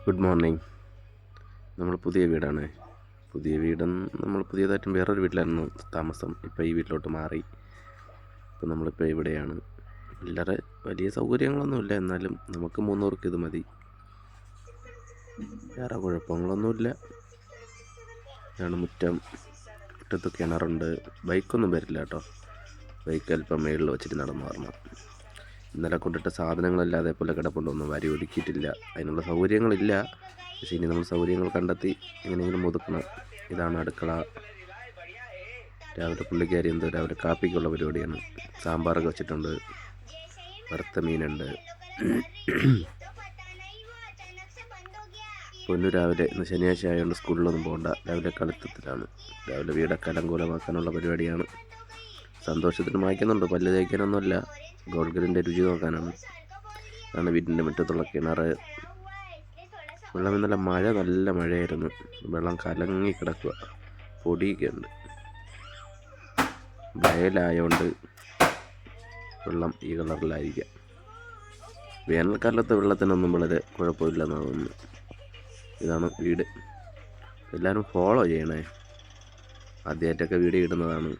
Good morning. നമ്മൾ പുതിയ വീടാണ്. നമ്മൾ പുതിയതായിട്ടും വേറൊരു വീട്ടിലായിരുന്നു താമസം. ഇപ്പോൾ ഈ വീട്ടിലോട്ട് മാറി. ഇപ്പോൾ നമ്മളിപ്പോൾ ഇവിടെയാണ്. വലിയ സൗകര്യങ്ങളൊന്നുമില്ല, എന്നാലും നമുക്ക് 3 പേർക്ക് ഇത് മതി. വേറെ കുഴപ്പങ്ങളൊന്നുമില്ല. ഇതാണ് മുറ്റത്ത് കിണറുണ്ട്. ബൈക്കൊന്നും വരില്ല കേട്ടോ. ബൈക്ക് അല്പം മേളിൽ വെച്ചിട്ട് നടന്നു വരണം. ഇന്നലെ കൊണ്ടിട്ട സാധനങ്ങളെല്ലാം അതേപോലെ കിടപ്പുണ്ടൊന്നും വാരി ഒതുക്കിയിട്ടില്ല. അതിനുള്ള സൗകര്യങ്ങളില്ല. പക്ഷേ ഇനി നമ്മൾ സൗകര്യങ്ങൾ കണ്ടെത്തി എങ്ങനെയെങ്കിലും ഒതുക്കണം. ഇതാണ് അടുക്കള. രാവിലെ പുള്ളിക്കാരി രാവിലെ കാപ്പിക്കുള്ള പരിപാടിയാണ്. സാമ്പാറൊക്കെ വെച്ചിട്ടുണ്ട്. വറുത്ത മീനുണ്ട്. പൊന്നു രാവിലെ ഇന്ന് ശനിയാഴ്ച ആയതുകൊണ്ട് സ്കൂളിലൊന്നും പോകണ്ട. രാവിലെ കളിത്തത്തിലാണ്. രാവിലെ വീടൊക്കെ അലങ്കോലമാക്കാനുള്ള പരിപാടിയാണ്. സന്തോഷത്തിന് മായ്ക്കുന്നുണ്ട്. പല്ല് തേക്കാനൊന്നുമില്ല, ഗോൾഗരിൻ്റെ രുചി നോക്കാനാണ്. അതാണ് വീടിൻ്റെ മുറ്റത്തുള്ള കിണർ. വെള്ളം ഇന്നലെ നല്ല മഴയായിരുന്നു. വെള്ളം കലങ്ങി കിടക്കുക. പൊടിയൊക്കെ ഉണ്ട്. വയലായതുകൊണ്ട് വെള്ളം ഈ കളറിലായിരിക്കാം. വേനൽക്കാലത്തെ വെള്ളത്തിനൊന്നും വളരെ കുഴപ്പമില്ലെന്ന് തോന്നുന്നു. ഇതാണ് വീട്. എല്ലാവരും ഫോളോ ചെയ്യണേ. ആദ്യമായിട്ടൊക്കെ വീഡിയോ ഇടുന്നതാണ്.